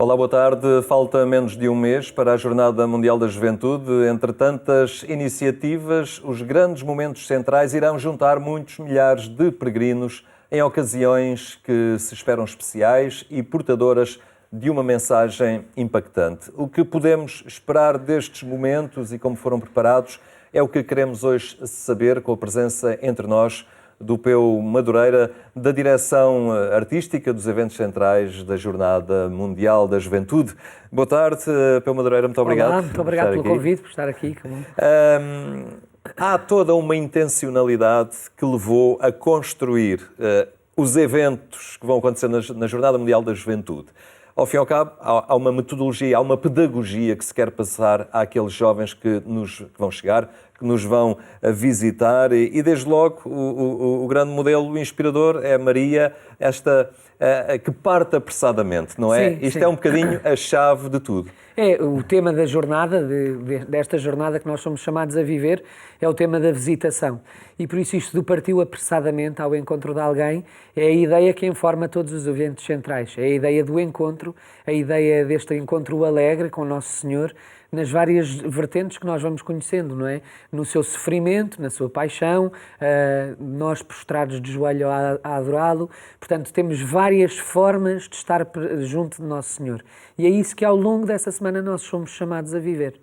Olá, boa tarde. Falta menos de um mês para a Jornada Mundial da Juventude. Entre tantas iniciativas, os grandes momentos centrais irão juntar muitos milhares de peregrinos em ocasiões que se esperam especiais e portadoras de uma mensagem impactante. O que podemos esperar destes momentos e como foram preparados é o que queremos hoje saber com a presença entre nós do Peu Madureira, da direção artística dos eventos centrais da Jornada Mundial da Juventude. Boa tarde, Peu Madureira, muito obrigado. Olá, muito obrigado pelo convite, por estar aqui. Há toda uma intencionalidade que levou a construir os eventos que vão acontecer na Jornada Mundial da Juventude. Ao fim e ao cabo, há uma metodologia, há uma pedagogia que se quer passar àqueles jovens que vão chegar, que nos vão visitar e desde logo, o grande modelo inspirador é a Maria, que parte apressadamente, não é? Sim, Isto sim. é um bocadinho a chave de tudo. É, o tema da jornada, desta jornada que nós somos chamados a viver, é o tema da visitação. E por isso isto do partiu apressadamente ao encontro de alguém é a ideia que informa todos os eventos centrais. É a ideia do encontro, a ideia deste encontro alegre com o Nosso Senhor, nas várias vertentes que nós vamos conhecendo, não é? No seu sofrimento, na sua paixão, nós prostrados de joelho a adorá-lo. Portanto, temos várias formas de estar junto de Nosso Senhor. E é isso que ao longo dessa semana nós somos chamados a viver.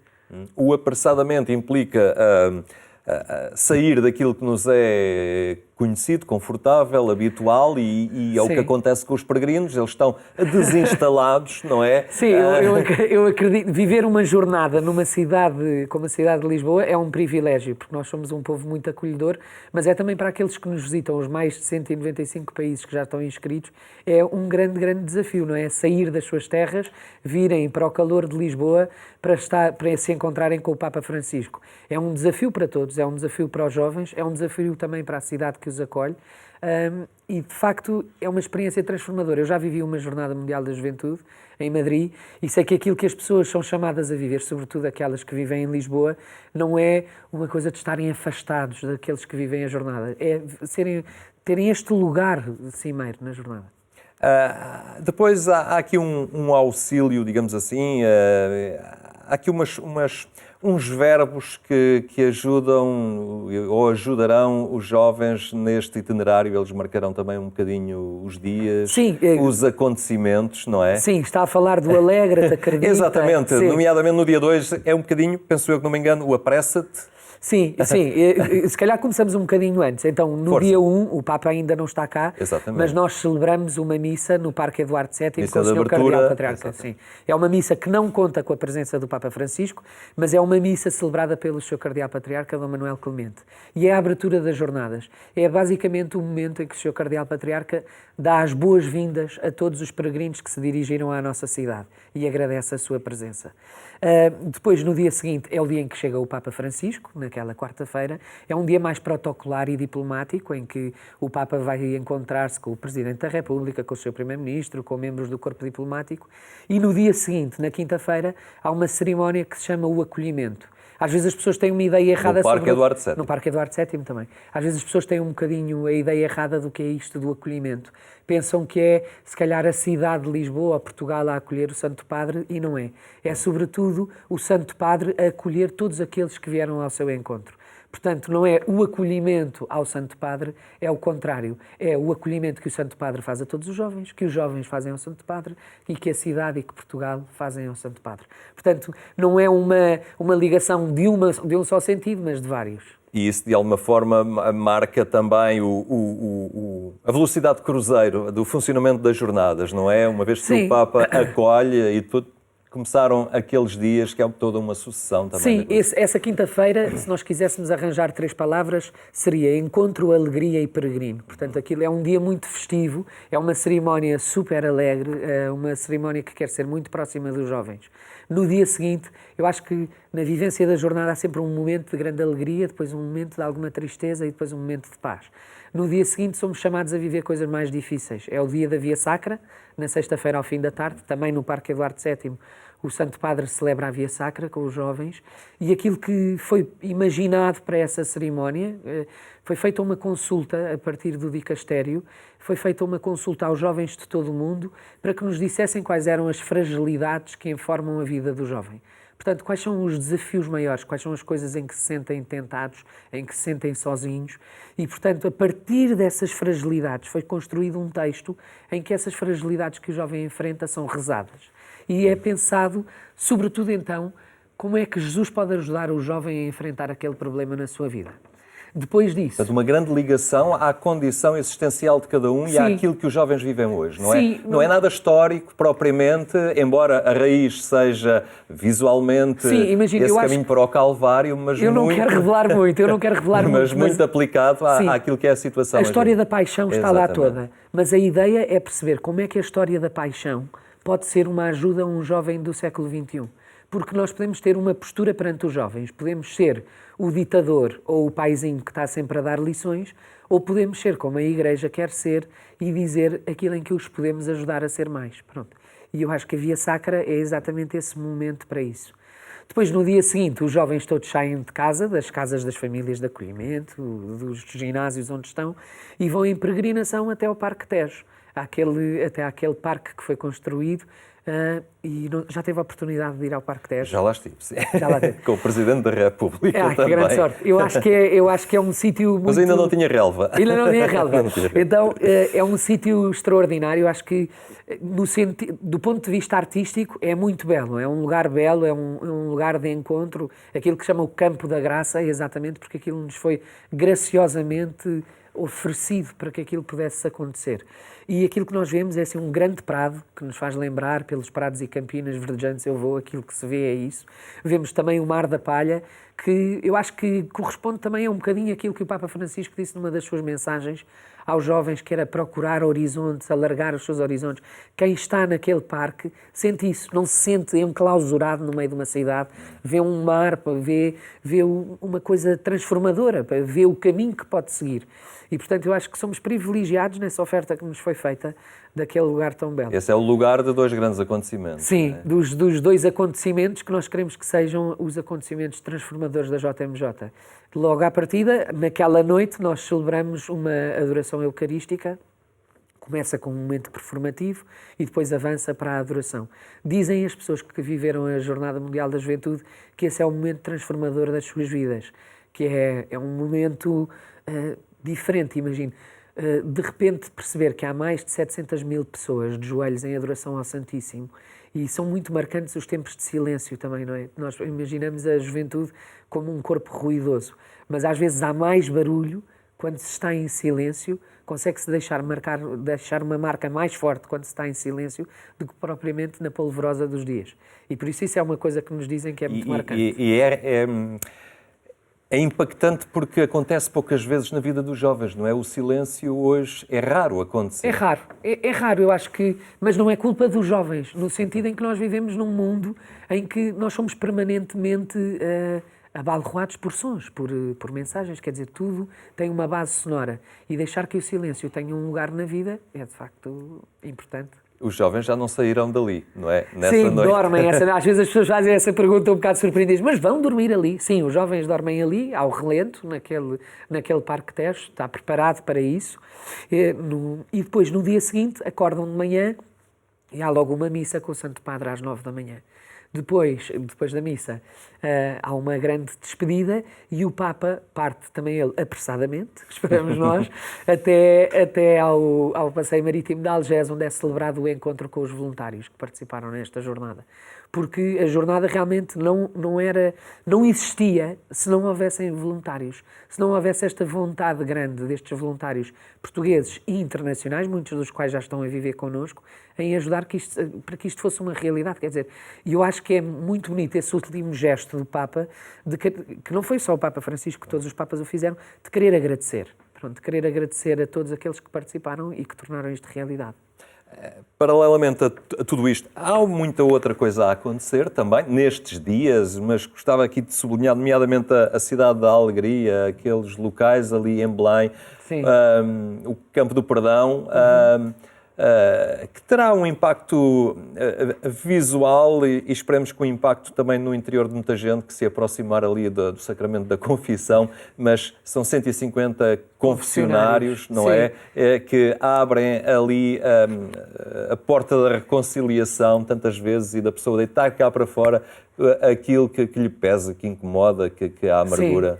O apressadamente implica sair daquilo que nos é conhecido, confortável, habitual e é o que acontece com os peregrinos, eles estão desinstalados, não é? Sim, eu acredito, viver uma jornada numa cidade como a cidade de Lisboa é um privilégio, porque nós somos um povo muito acolhedor, mas é também para aqueles que nos visitam, os mais de 195 países que já estão inscritos, é um grande desafio, não é? Sair das suas terras, virem para o calor de Lisboa para se encontrarem com o Papa Francisco. É um desafio para todos, é um desafio para os jovens, é um desafio também para a cidade que os acolhe e, de facto, é uma experiência transformadora. Eu já vivi uma Jornada Mundial da Juventude em Madrid e sei que aquilo que as pessoas são chamadas a viver, sobretudo aquelas que vivem em Lisboa, não é uma coisa de estarem afastados daqueles que vivem a jornada, é terem este lugar cimeiro na jornada. Depois há aqui um auxílio, digamos assim, há aqui uns verbos que ajudam ou ajudarão os jovens neste itinerário, eles marcarão também um bocadinho os dias, sim, os acontecimentos, não é? Sim, está a falar do alegra-te, acredita. Exatamente, sim. Nomeadamente no dia 2 é um bocadinho, penso eu que não me engano, o apressa-te. Sim, se calhar começamos um bocadinho antes. Então, no dia 1, o Papa ainda não está cá, exatamente, mas nós celebramos uma missa no Parque Eduardo VII missa com o Sr. Cardeal Patriarca. Sim. É uma missa que não conta com a presença do Papa Francisco, mas é uma missa celebrada pelo Sr. Cardeal Patriarca, Dom Manuel Clemente. E é a abertura das jornadas. É basicamente o momento em que o Sr. Cardeal Patriarca dá as boas-vindas a todos os peregrinos que se dirigiram à nossa cidade e agradece a sua presença. Depois, no dia seguinte, é o dia em que chega o Papa Francisco, naquela quarta-feira. É um dia mais protocolar e diplomático, em que o Papa vai encontrar-se com o Presidente da República, com o seu Primeiro-Ministro, com membros do corpo diplomático. E no dia seguinte, na quinta-feira, há uma cerimónia que se chama o acolhimento. Às vezes as pessoas têm uma ideia errada sobre... No Parque Eduardo VII. No Parque Eduardo VII também. Às vezes as pessoas têm um bocadinho a ideia errada do que é isto do acolhimento. Pensam que é, se calhar, a cidade de Lisboa, Portugal, a acolher o Santo Padre, e não é. É, sobretudo, o Santo Padre a acolher todos aqueles que vieram ao seu encontro. Portanto, não é o acolhimento ao Santo Padre, é o contrário. É o acolhimento que o Santo Padre faz a todos os jovens, que os jovens fazem ao Santo Padre e que a cidade e que Portugal fazem ao Santo Padre. Portanto, não é uma ligação de um só sentido, mas de vários. E isso, de alguma forma, marca também a velocidade de cruzeiro do funcionamento das jornadas, não é? Uma vez que Sim. o Papa acolhe e tudo... Começaram aqueles dias que é toda uma sucessão também. Sim, essa quinta-feira, se nós quiséssemos arranjar 3 palavras, seria encontro, alegria e peregrino. Portanto, aquilo é um dia muito festivo, é uma cerimónia super alegre, é uma cerimónia que quer ser muito próxima dos jovens. No dia seguinte, eu acho que na vivência da jornada há sempre um momento de grande alegria, depois um momento de alguma tristeza e depois um momento de paz. No dia seguinte somos chamados a viver coisas mais difíceis. É o dia da Via Sacra, na sexta-feira ao fim da tarde, também no Parque Eduardo VII. o Santo Padre celebra a Via Sacra com os jovens e aquilo que foi imaginado para essa cerimónia, foi feita uma consulta a partir do dicastério, foi feita uma consulta aos jovens de todo o mundo para que nos dissessem quais eram as fragilidades que informam a vida do jovem. Portanto, quais são os desafios maiores, quais são as coisas em que se sentem tentados, em que se sentem sozinhos e, portanto, a partir dessas fragilidades foi construído um texto em que essas fragilidades que o jovem enfrenta são rezadas. E é pensado, sobretudo então, como é que Jesus pode ajudar o jovem a enfrentar aquele problema na sua vida. Depois disso... Portanto, uma grande ligação à condição existencial de cada um. Sim. E àquilo que os jovens vivem hoje, não é? Sim, não é nada histórico, propriamente, embora a raiz seja visualmente esse caminho para o Calvário, mas eu não quero revelar muito, mas muito aplicado àquilo que é a situação. A história da paixão está lá toda, mas a ideia é perceber como é que a história da paixão pode ser uma ajuda a um jovem do século XXI. Porque nós podemos ter uma postura perante os jovens, podemos ser o ditador ou o paizinho que está sempre a dar lições, ou podemos ser como a Igreja quer ser e dizer aquilo em que os podemos ajudar a ser mais. Pronto. E eu acho que a Via Sacra é exatamente esse momento para isso. Depois, no dia seguinte, os jovens todos saem de casa, das casas das famílias de acolhimento, dos ginásios onde estão, e vão em peregrinação até ao Parque Tejo, até àquele parque que foi construído. E já teve a oportunidade de ir ao Parque Tejo? Já lá estive, sim. Já lá teve. Com o Presidente da República também. Que grande sorte. Eu acho que é um sítio muito... Mas ainda não tinha relva. Ainda não tinha relva. Então, é um sítio extraordinário. Eu acho que, do ponto de vista artístico, é muito belo. É um lugar belo, é um lugar de encontro. Aquilo que chama o Campo da Graça, exatamente porque aquilo nos foi graciosamente oferecido para que aquilo pudesse acontecer. E aquilo que nós vemos é assim, um grande prado, que nos faz lembrar, pelos prados e campinas verdejantes eu vou, aquilo que se vê é isso. Vemos também o Mar da Palha, que eu acho que corresponde também a um bocadinho aquilo que o Papa Francisco disse numa das suas mensagens aos jovens, que era procurar horizontes, alargar os seus horizontes. Quem está naquele parque sente isso, não se sente enclausurado no meio de uma cidade, vê um mar, vê uma coisa transformadora, vê o caminho que pode seguir. E, portanto, eu acho que somos privilegiados nessa oferta que nos foi feita daquele lugar tão belo. Esse é o lugar de dois grandes acontecimentos. Sim, dos dois acontecimentos que nós queremos que sejam os acontecimentos transformadores da JMJ. Logo à partida, naquela noite, nós celebramos uma adoração eucarística, começa com um momento performativo e depois avança para a adoração. Dizem as pessoas que viveram a Jornada Mundial da Juventude que esse é o momento transformador das suas vidas, que é um momento diferente, imagino. De repente perceber que há mais de 700 mil pessoas de joelhos em adoração ao Santíssimo, e são muito marcantes os tempos de silêncio também, não é? Nós imaginamos a juventude como um corpo ruidoso, mas às vezes há mais barulho quando se está em silêncio, consegue-se deixar uma marca mais forte quando se está em silêncio do que propriamente na polvorosa dos dias. E por isso é uma coisa que nos dizem que é muito marcante. É impactante porque acontece poucas vezes na vida dos jovens, não é? O silêncio hoje é raro acontecer. É raro, eu acho que... Mas não é culpa dos jovens, no sentido em que nós vivemos num mundo em que nós somos permanentemente abalroados por sons, por mensagens, quer dizer, tudo tem uma base sonora. E deixar que o silêncio tenha um lugar na vida é, de facto, importante. Os jovens já não saíram dali, não é? Sim, dormem. Às vezes as pessoas fazem essa pergunta um bocado surpreendidas, mas vão dormir ali? Sim, os jovens dormem ali, ao relento, naquele Parque Tejo, está preparado para isso. E depois, no dia seguinte, acordam de manhã e há logo uma missa com o Santo Padre às 9 da manhã. Depois da missa, há uma grande despedida e o Papa parte também ele apressadamente, esperamos nós, até ao Passeio Marítimo de Algés, onde é celebrado o encontro com os voluntários que participaram nesta jornada. Porque a jornada realmente não existia se não houvessem voluntários, se não houvesse esta vontade grande destes voluntários portugueses e internacionais, muitos dos quais já estão a viver connosco, em ajudar para que isto fosse uma realidade. Quer dizer, e eu acho que é muito bonito esse último gesto do Papa, que não foi só o Papa Francisco, todos os Papas o fizeram, de querer agradecer. De querer agradecer a todos aqueles que participaram e que tornaram isto realidade. Paralelamente a tudo isto, há muita outra coisa a acontecer também, nestes dias, mas gostava aqui de sublinhar, nomeadamente a Cidade da Alegria, aqueles locais ali em Belém, o Campo do Perdão. que terá um impacto visual e esperemos que um impacto também no interior de muita gente que se aproximar ali do sacramento da confissão, mas são 150 confessionários, não é? Que abrem ali a porta da reconciliação tantas vezes e da pessoa deitar cá para fora aquilo que lhe pesa, que incomoda, que a amargura.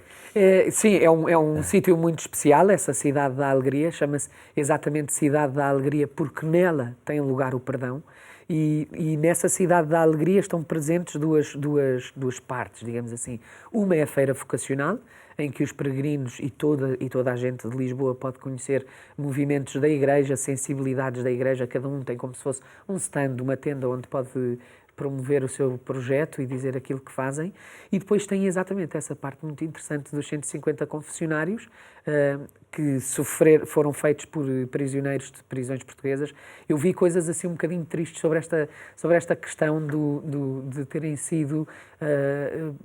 Sim, é um sítio muito especial, essa Cidade da Alegria, chama-se exatamente Cidade da Alegria porque nela tem lugar o perdão e nessa Cidade da Alegria estão presentes duas partes, digamos assim. Uma é a feira vocacional, em que os peregrinos e toda a gente de Lisboa pode conhecer movimentos da Igreja, sensibilidades da Igreja, cada um tem como se fosse um stand, uma tenda onde pode promover o seu projeto e dizer aquilo que fazem. E depois tem exatamente essa parte muito interessante dos 150 confessionários que foram feitos por prisioneiros de prisões portuguesas. Eu vi coisas assim um bocadinho tristes sobre esta questão de terem sido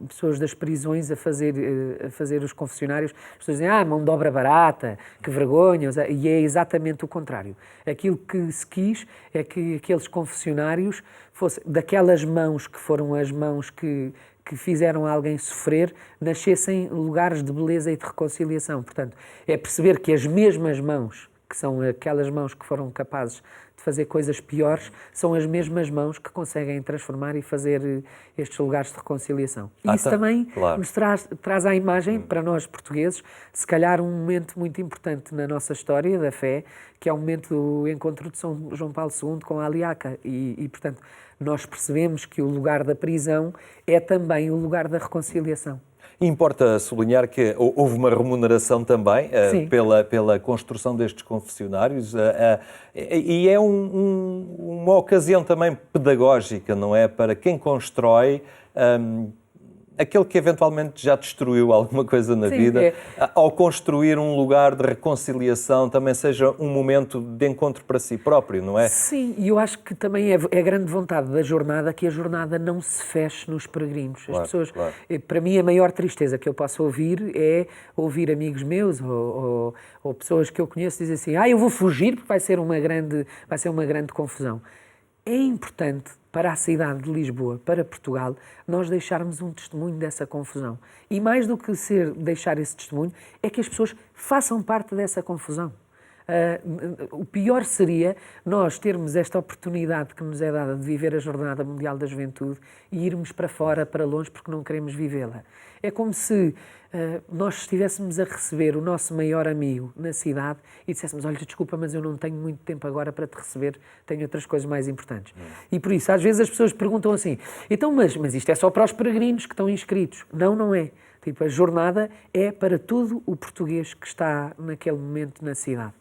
pessoas das prisões a fazer os confessionários. As pessoas dizem, mão de obra barata, que vergonha, e é exatamente o contrário. Aquilo que se quis é que aqueles confessionários fossem daquelas mãos que foram as mãos que fizeram alguém sofrer, nascessem lugares de beleza e de reconciliação. Portanto, é perceber que as mesmas mãos, que são aquelas mãos que foram capazes de fazer coisas piores, são as mesmas mãos que conseguem transformar e fazer estes lugares de reconciliação. E isso também nos traz à imagem, para nós portugueses, se calhar um momento muito importante na nossa história da fé, que é o momento do encontro de São João Paulo II com a Aliaca. E, portanto, nós percebemos que o lugar da prisão é também o lugar da reconciliação. Importa sublinhar que houve uma remuneração também pela construção destes confessionários e é uma ocasião também pedagógica, não é? Para quem constrói, aquele que eventualmente já destruiu alguma coisa na vida, ao construir um lugar de reconciliação, também seja um momento de encontro para si próprio, não é? Sim, e eu acho que também é grande vontade da jornada que a jornada não se feche nos peregrinos. As pessoas, para mim, a maior tristeza que eu posso ouvir é ouvir amigos meus ou pessoas que eu conheço dizer assim, eu vou fugir porque vai ser uma grande confusão. É importante para a cidade de Lisboa, para Portugal, nós deixarmos um testemunho dessa confusão. E mais do que deixar esse testemunho, é que as pessoas façam parte dessa confusão. O pior seria nós termos esta oportunidade que nos é dada de viver a Jornada Mundial da Juventude e irmos para fora, para longe, porque não queremos vivê-la. É como se nós estivéssemos a receber o nosso maior amigo na cidade e disséssemos, olha, desculpa, mas eu não tenho muito tempo agora para te receber, tenho outras coisas mais importantes. E por isso, às vezes as pessoas perguntam assim, então, mas isto é só para os peregrinos que estão inscritos? Não, não é. Tipo, a jornada é para todo o português que está naquele momento na cidade.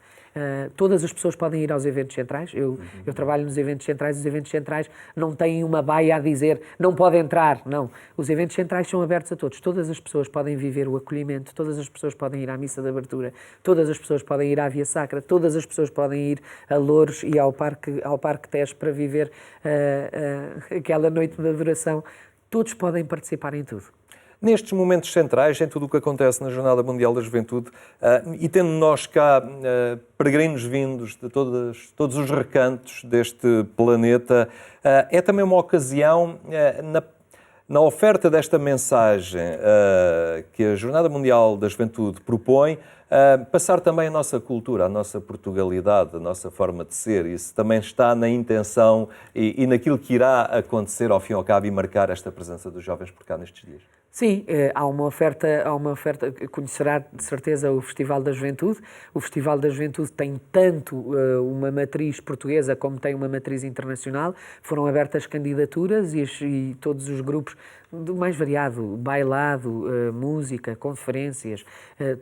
Todas as pessoas podem ir aos eventos centrais. Eu trabalho nos eventos centrais. Os eventos centrais não têm uma baia a dizer não pode entrar, não. Os eventos centrais são abertos a todos. Todas as pessoas podem viver o acolhimento, todas as pessoas podem ir à missa de abertura, todas as pessoas podem ir à Via Sacra, todas as pessoas podem ir a Louros e ao Parque Tejo para viver aquela noite de adoração. Todos podem participar em tudo. Nestes momentos centrais, em tudo o que acontece na Jornada Mundial da Juventude, e tendo nós cá peregrinos vindos de todos os recantos deste planeta, é também uma ocasião, na oferta desta mensagem que a Jornada Mundial da Juventude propõe, passar também a nossa cultura, a nossa Portugalidade, a nossa forma de ser. Isso também está na intenção e naquilo que irá acontecer ao fim e ao cabo e marcar esta presença dos jovens por cá nestes dias. Sim, há uma oferta, conhecerá de certeza o Festival da Juventude. O Festival da Juventude tem tanto uma matriz portuguesa como tem uma matriz internacional. Foram abertas candidaturas e todos os grupos do mais variado, bailado, música, conferências,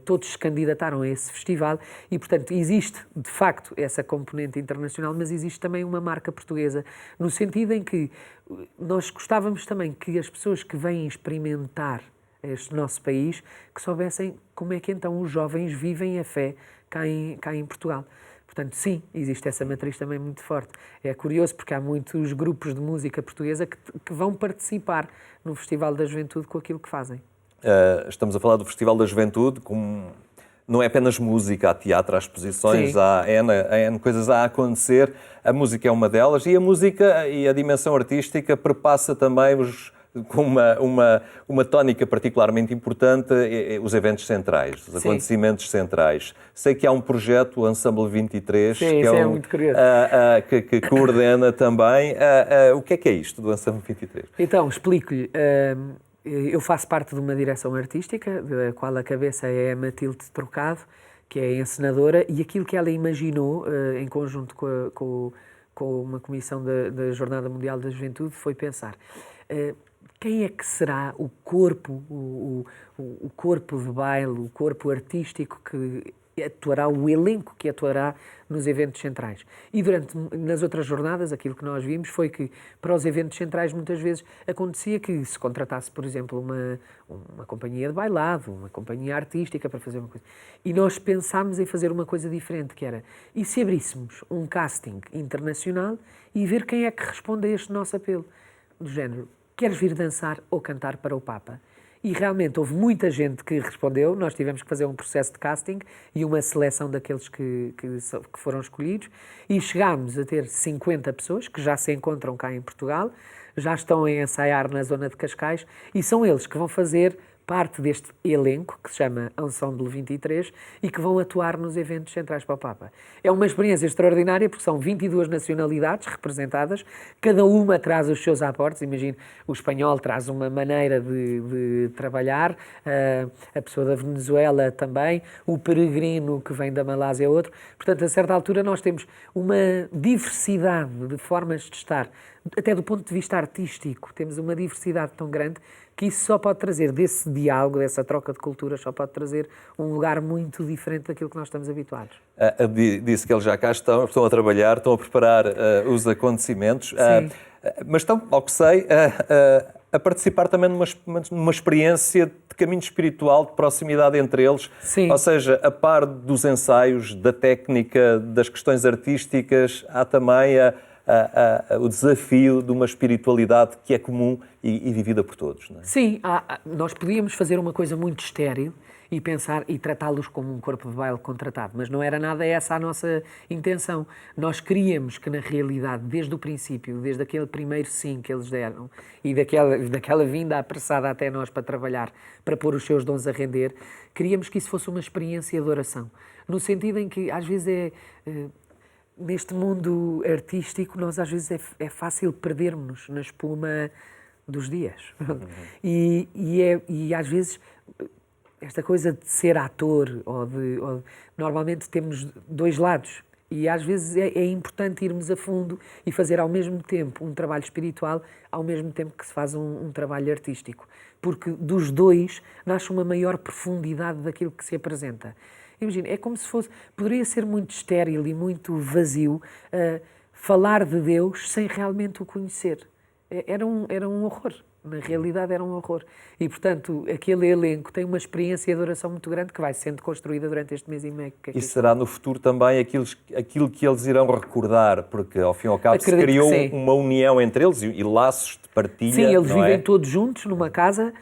todos se candidataram a esse festival e, portanto, existe de facto essa componente internacional, mas existe também uma marca portuguesa, no sentido em que nós gostávamos também que as pessoas que vêm experimentar este nosso país, que soubessem como é que então os jovens vivem a fé cá em Portugal. Portanto, sim, existe essa matriz também muito forte. É curioso porque há muitos grupos de música portuguesa que vão participar no Festival da Juventude com aquilo que fazem. Estamos a falar do Festival da Juventude, como não é apenas música, há teatro, há exposições, Sim. há N coisas a acontecer. A música é uma delas e a música e a dimensão artística perpassa também com uma tónica particularmente importante, os eventos centrais, os Sim. acontecimentos centrais. Sei que há um projeto, o Ensemble 23, Sim, que isso é muito curioso. que coordena também. O que é isto do Ensemble 23? Então, explico-lhe. Eu faço parte de uma direção artística, da qual a cabeça é a Matilde Trocado, que é a encenadora, e aquilo que ela imaginou, em conjunto com uma comissão da Jornada Mundial da Juventude, foi pensar quem é que será o corpo, o corpo de baile, o corpo artístico que atuará, o elenco que atuará nos eventos centrais. E nas outras jornadas, aquilo que nós vimos foi que para os eventos centrais muitas vezes acontecia que se contratasse, por exemplo, uma companhia de bailado, uma companhia artística para fazer uma coisa. E nós pensámos em fazer uma coisa diferente, que era, e se abríssemos um casting internacional e ver quem é que responde a este nosso apelo, do género, queres vir dançar ou cantar para o Papa? E realmente houve muita gente que respondeu, nós tivemos que fazer um processo de casting e uma seleção daqueles que foram escolhidos e chegámos a ter 50 pessoas que já se encontram cá em Portugal, já estão a ensaiar na zona de Cascais e são eles que vão fazer parte deste elenco, que se chama Ensemble 23, e que vão atuar nos eventos centrais para o Papa. É uma experiência extraordinária, porque são 22 nacionalidades representadas, cada uma traz os seus aportes. Imagino, o espanhol traz uma maneira de trabalhar, a pessoa da Venezuela também, o peregrino que vem da Malásia é outro. Portanto, a certa altura nós temos uma diversidade de formas de estar, até do ponto de vista artístico, temos uma diversidade tão grande que isso só pode trazer, desse diálogo, dessa troca de culturas, só pode trazer um lugar muito diferente daquilo que nós estamos habituados. Disse que eles já cá estão a trabalhar, estão a preparar os acontecimentos, mas estão, ao que sei, a participar também numa experiência de caminho espiritual, de proximidade entre eles. Sim. Ou seja, a par dos ensaios, da técnica, das questões artísticas, há também o desafio de uma espiritualidade que é comum e vivida por todos. Não é? Sim, nós podíamos fazer uma coisa muito estéril e pensar e tratá-los como um corpo de baile contratado, mas não era nada essa a nossa intenção. Nós queríamos que, na realidade, desde o princípio, desde aquele primeiro sim que eles deram e daquela vinda apressada até nós para trabalhar, para pôr os seus dons a render, queríamos que isso fosse uma experiência de oração. No sentido em que, às vezes, neste mundo artístico, nós às vezes é fácil perdermos-nos na espuma dos dias. E às vezes esta coisa de ser ator, normalmente temos dois lados. E às vezes é importante irmos a fundo e fazer ao mesmo tempo um trabalho espiritual, ao mesmo tempo que se faz um trabalho artístico. Porque dos dois nasce uma maior profundidade daquilo que se apresenta. Imagina, é como se fosse, poderia ser muito estéril e muito vazio falar de Deus sem realmente o conhecer. Era um horror, na realidade era um horror. E, portanto, aquele elenco tem uma experiência de oração muito grande que vai sendo construída durante este mês e meio. E será no futuro também aquilo que eles irão recordar, porque ao fim e ao cabo se criou uma união entre eles e laços de partilha. Sim, eles vivem todos juntos numa casa.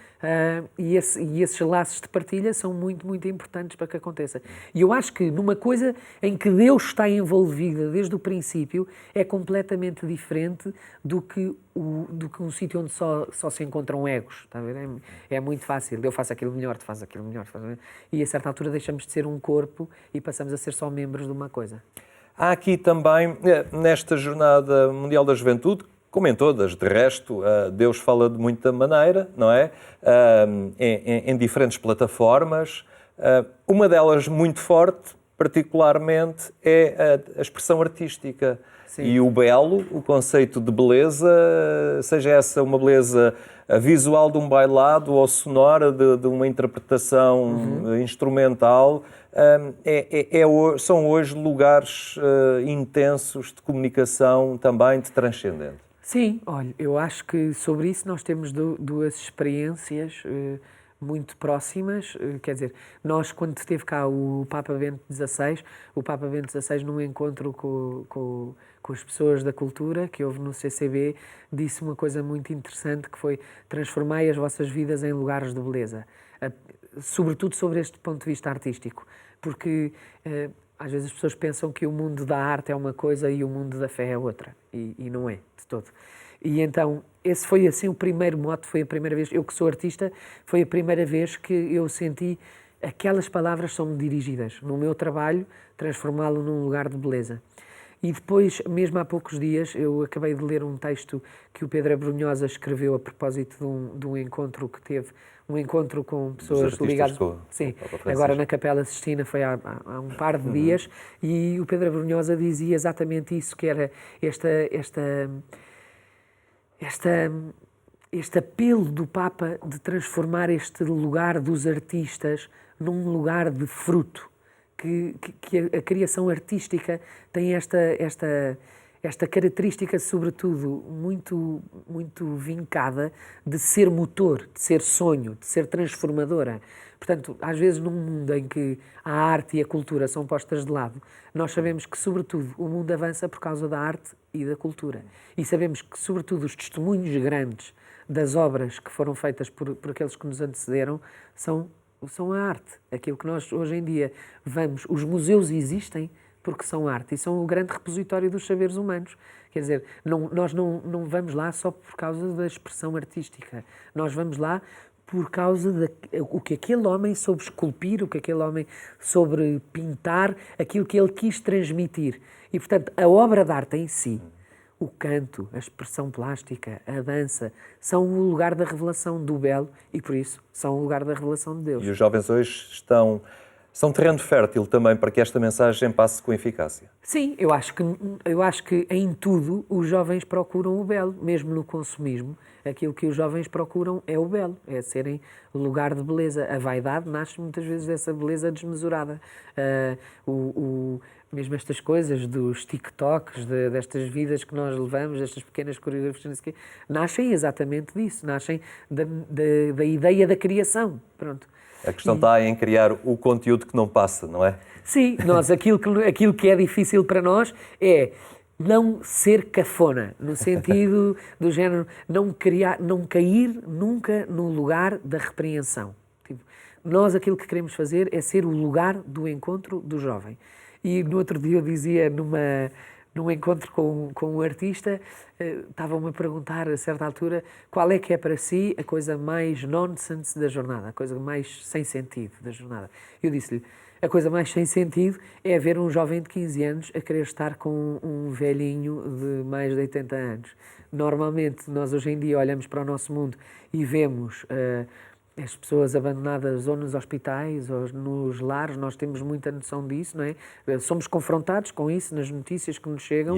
E esses laços de partilha são muito, muito importantes para que aconteça. E eu acho que numa coisa em que Deus está envolvida desde o princípio é completamente diferente do que um sítio onde só se encontram egos. Está a ver? É muito fácil. Eu faço aquilo melhor, tu fazes aquilo melhor. E a certa altura deixamos de ser um corpo e passamos a ser só membros de uma coisa. Há aqui também, nesta Jornada Mundial da Juventude, como em todas, de resto, Deus fala de muita maneira, não é? Em diferentes plataformas. Uma delas muito forte, particularmente, é a expressão artística. Sim. E o belo, o conceito de beleza, seja essa uma beleza visual de um bailado ou sonora de uma interpretação instrumental, são hoje lugares intensos de comunicação, também de transcendente. Sim, olha, eu acho que sobre isso nós temos duas experiências muito próximas. Quer dizer, nós quando esteve cá o Papa Bento XVI, num encontro com as pessoas da cultura que houve no CCB, disse uma coisa muito interessante que foi: transformai as vossas vidas em lugares de beleza. Sobretudo sobre este ponto de vista artístico. porque às vezes as pessoas pensam que o mundo da arte é uma coisa e o mundo da fé é outra, e não é, de todo. E então, esse foi assim o primeiro mote, foi a primeira vez, eu que sou artista, foi a primeira vez que eu senti aquelas palavras são-me dirigidas, no meu trabalho, transformá-lo num lugar de beleza. E depois, mesmo há poucos dias, eu acabei de ler um texto que o Pedro Abrunhosa escreveu a propósito de um encontro que teve, um encontro com pessoas ligadas... Sim, agora na Capela Sistina, foi há um par de dias, e o Pedro Abrunhosa dizia exatamente isso, que era este apelo do Papa de transformar este lugar dos artistas num lugar de fruto, que a criação artística tem esta característica, sobretudo, muito vincada de ser motor, de ser sonho, de ser transformadora. Portanto, às vezes num mundo em que a arte e a cultura são postas de lado, nós sabemos que, sobretudo, o mundo avança por causa da arte e da cultura. E sabemos que, sobretudo, os testemunhos grandes das obras que foram feitas por aqueles que nos antecederam são a arte. Aquilo que nós hoje em dia vamos... Os museus existem porque são arte e são o grande repositório dos saberes humanos. Quer dizer, nós não vamos lá só por causa da expressão artística. Nós vamos lá por causa o que aquele homem soube esculpir, o que aquele homem soube pintar, aquilo que ele quis transmitir. E, portanto, a obra de arte em si, o canto, a expressão plástica, a dança, são o lugar da revelação do belo e, por isso, são o lugar da revelação de Deus. E os jovens hoje são terreno fértil também para que esta mensagem passe com eficácia. Sim, eu acho que em tudo os jovens procuram o belo, mesmo no consumismo. Aquilo que os jovens procuram é o belo, é serem lugar de beleza. A vaidade nasce muitas vezes dessa beleza desmesurada. Mesmo estas coisas dos TikToks, destas vidas que nós levamos, destas pequenas coreografias, nascem exatamente disso, nascem da ideia da criação. Pronto. A questão está em criar o conteúdo que não passa, não é? Sim, aquilo que é difícil para nós é não ser cafona, no sentido do género, não cair nunca no lugar da repreensão. Nós aquilo que queremos fazer é ser o lugar do encontro do jovem. E no outro dia eu dizia, num encontro com um artista, estavam-me a perguntar a certa altura qual é que é para si a coisa mais nonsense da jornada, a coisa mais sem sentido da jornada. Eu disse-lhe, a coisa mais sem sentido é ver um jovem de 15 anos a querer estar com um velhinho de mais de 80 anos. Normalmente, nós hoje em dia olhamos para o nosso mundo e vemos as pessoas abandonadas ou nos hospitais ou nos lares, nós temos muita noção disso, não é? Somos confrontados com isso nas notícias que nos chegam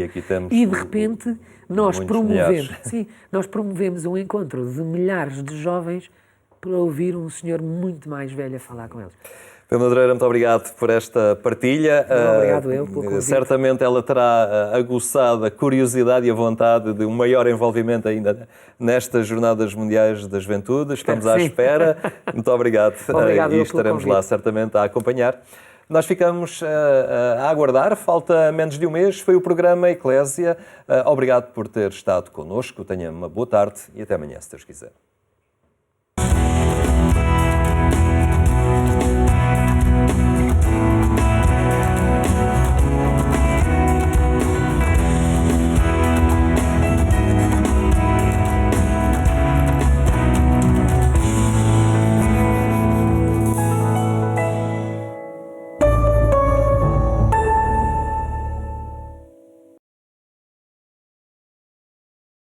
e de repente nós promovemos um encontro de milhares de jovens para ouvir um senhor muito mais velho a falar com eles. Pedro Madureira, muito obrigado por esta partilha. Obrigado eu pelo convite. Certamente ela terá aguçado a curiosidade e a vontade de um maior envolvimento ainda nestas Jornadas Mundiais da Juventude. Estamos à espera. Muito obrigado. Obrigado e estaremos lá certamente a acompanhar. Nós ficamos a aguardar, falta menos de um mês, foi o programa Eclésia. Obrigado por ter estado connosco, tenha uma boa tarde e até amanhã, se Deus quiser.